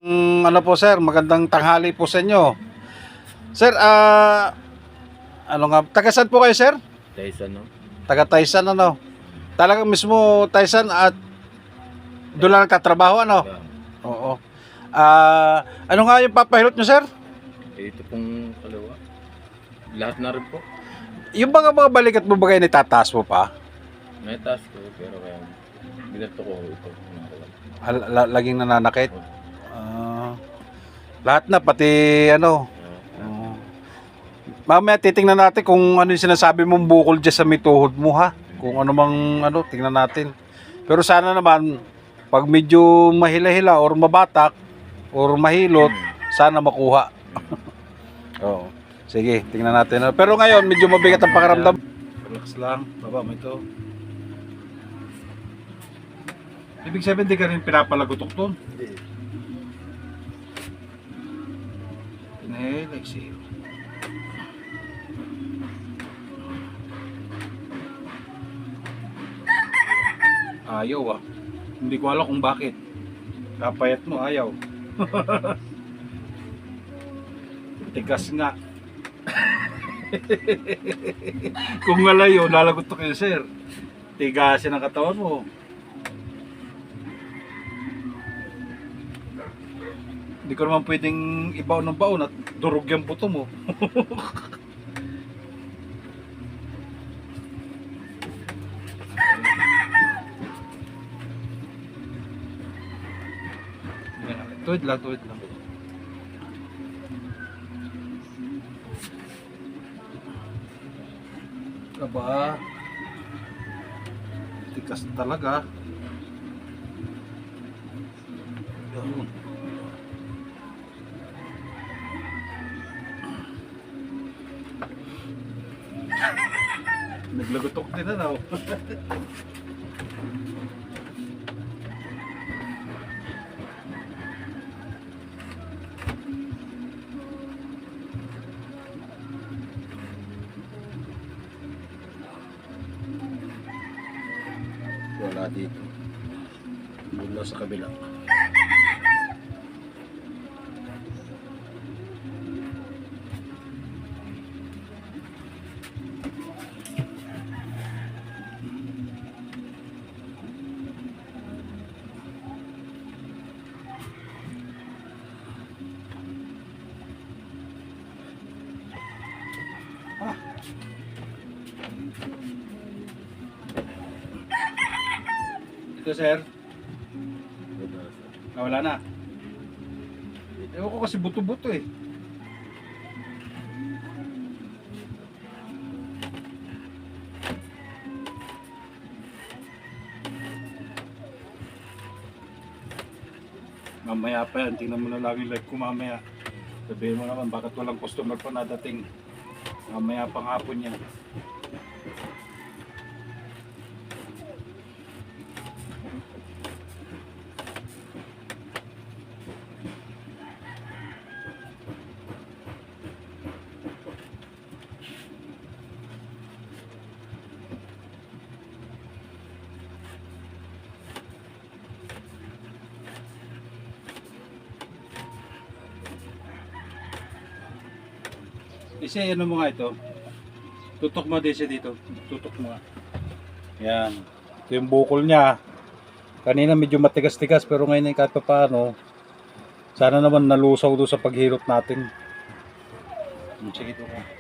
Ano po sir, magandang tanghali po sa inyo. Sir, ano nga, taga saan po kayo sir? Tyson, no? Taga Taysan ano? Talagang mismo Taysan at doon lang nagtatrabaho ano? Yeah. Oo. Ano nga yung papahilot nyo sir? Ito pong kalawa. Lahat na rin po. Yung mga balikat mo bagay ni tataas mo pa? May task ko, pero kaya binato ko ito. Laging nananakit? Lahat na, pati ano? Mamaya titingnan natin kung ano yung sinasabi mong bukol dyan sa may tuhod mo ha. Kung ano mang ano, tingnan natin. Pero sana naman, pag medyo mahila-hila or mabatak or mahilot, sana makuha. Oo. Sige, tingnan natin. Pero ngayon, medyo mabigat ang pakiramdam. Relax lang. Baba mo ito. Ibig sabihin, di ka rin pinapalagutok doon. Inhale, exhale. Ayaw ah. Hindi ko alam kung bakit. Kapayat mo, ayaw. Tigas nga. Kung malayo, lalagot to kayo sir. Tigasin ang katawan mo. Hindi ko naman pwedeng ibaw ng baon at durog yung buto mo. Tuwid lang, tuwid lang. Aba, tikas talaga. Yun. Naglagotok din na. Wala dito. Mula sa kabila. Ito sir. Wala na. Ewan ko kasi buto-buto eh. Mamaya pa yan. Tingnan mo na lang yung live ko mamaya. Sabihin mo naman bakit walang customer pa nadating. Mamaya pang hapon yan. Kasi ano mo nga ito, tutok mo din siya dito, tutok mo nga. Yan, ito yung bukol niya. Kanina medyo matigas-tigas pero ngayon kahit pa paano, sana naman nalusaw doon sa paghirot natin. Sige ito ka.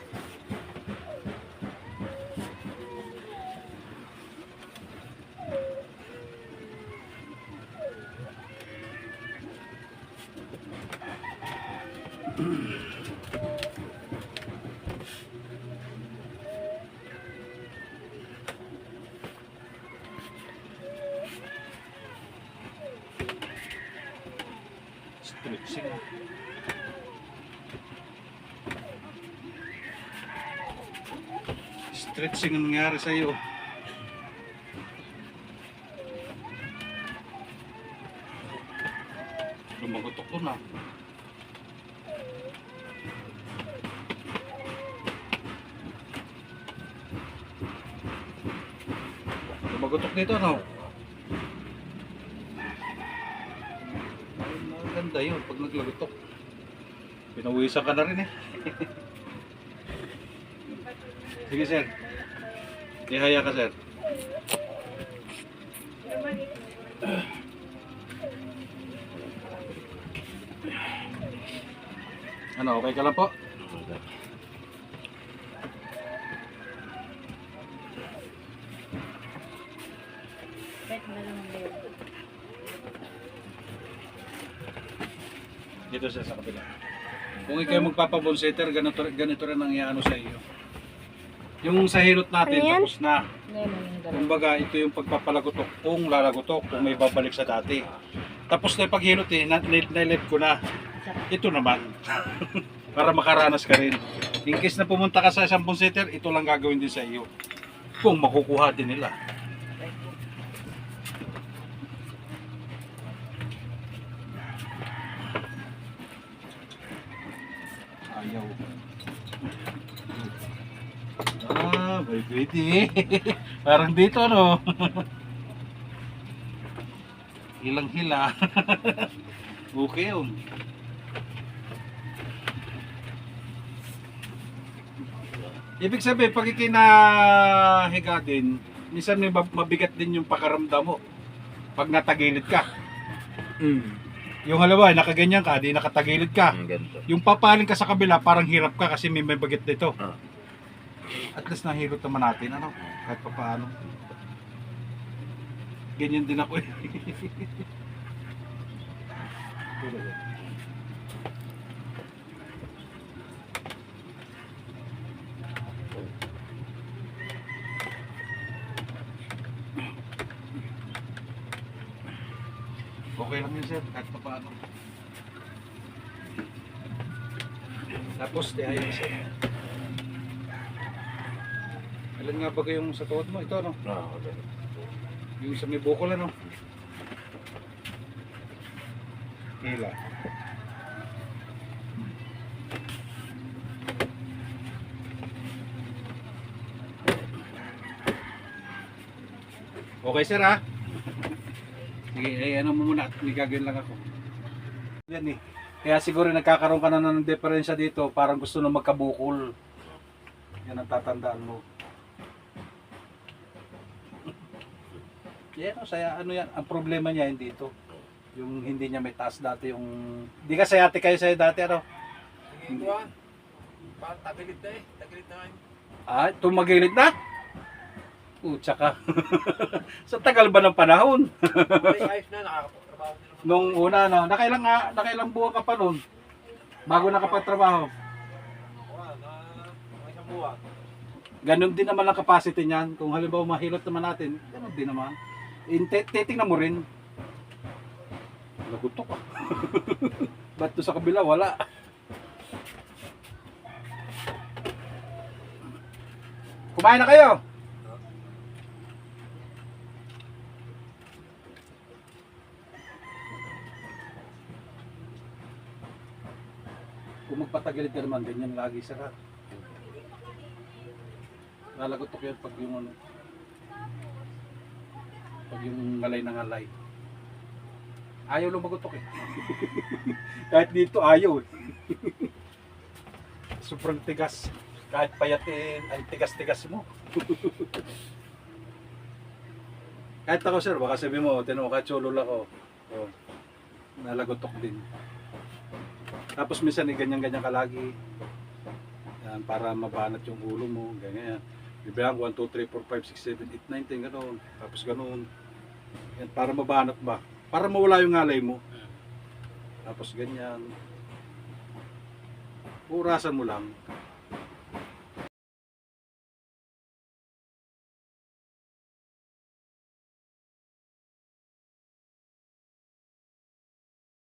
Stretching. Stretching ang nangyari sa iyo. Lumagotok ko na. Lumagotok dito no. Maganda. maganda yun pag naglagutok. Pinawisan ka na rin eh. Sige sir. Ihaya ka sir. Ano, okay ka lang po? Dito siya sa kabila. Kung ikaw magpapabonseter, ganito rin ang iano sa iyo. Yung sa hilot natin, Ano yan? tapos na. Kumbaga, ito yung pagpapalagotok kung lalagotok, kung may babalik sa dati. Tapos na yung paghilot eh, na-let ko na. Ito naman. Para makaranas ka rin. In case na pumunta ka sa isang bonseter, ito lang gagawin din sa iyo. Kung makukuha din nila. Ayaw. May pwede. Parang dito ano. Hilang hila. Okay yun. Ibig sabihin, pag ikinahiga din, minsan may mabigat din yung pakaramdam mo. Pag natagilid ka. Yung halimbawa, nakaganyan ka, di nakatagilid ka. Ganito. Yung papaling ka sa kabila, parang hirap ka kasi may bagit dito. Ah. At least nahilot naman natin, ano? Kahit pa paano. Ganyan din ako eh. Okay lang yun sir, kahit pa paano. Tapos, ayun sir. Alam nga ba yung sa tuhod mo? Ito ano? Yung sa may bukol ano? Hila. Okay sir ha? Sige, ano mo muna at may gagawin lang ako. Yan eh. Kaya siguro nagkakaroon ka na ng diferensya dito, parang gusto na magkabukol. Yan ang tatandaan mo. Yan, saya ano yan, ang problema niya hindi ito. Yung hindi niya may taas dati yung hindi ka sayate kayo sa'yo dati ano? Sige, Juan. Parang tagilid na eh. Tagilid na ngayon. Ah, tumagilid na? Tsaka. Sa tagal ba ng panahon? Okay, ayos na. Nakakatrabaho din naman. Nung una no, nakailang buwan ka pa noon bago nakapagtrabaho. Wala, mga isang buwan. Ganon din naman ang capacity niyan. Kung halimbawa mahilot naman natin, ganon din naman. Titingnan mo rin. Nagutok ah. Ba't doon sa kabila wala? Kumain na kayo? Kung magpatagilid ka naman, ganyan lagi sara. Lalagotok yan pag yung ano, pag yung ngalay na ngalay. Ayaw lumagotok eh. Kahit dito ayaw eh. Sobrang tigas. Kahit payatin, ay tigas-tigas mo. Kahit ako sir, baka sabi mo, tinanong ka, chulol ako. Oh, nalagotok din. Tapos minsan ganyan-ganyan ka lagi. Yan, para mabanat yung ulo mo, ganyan. Bibilang 1, 2, 3, 4, 5, 6, 7, 8, 9, 10, ganoon. Tapos ganoon. Yan, para mabanat ba? Para mawala yung ngalay mo. Tapos ganyan. Urasan mo lang.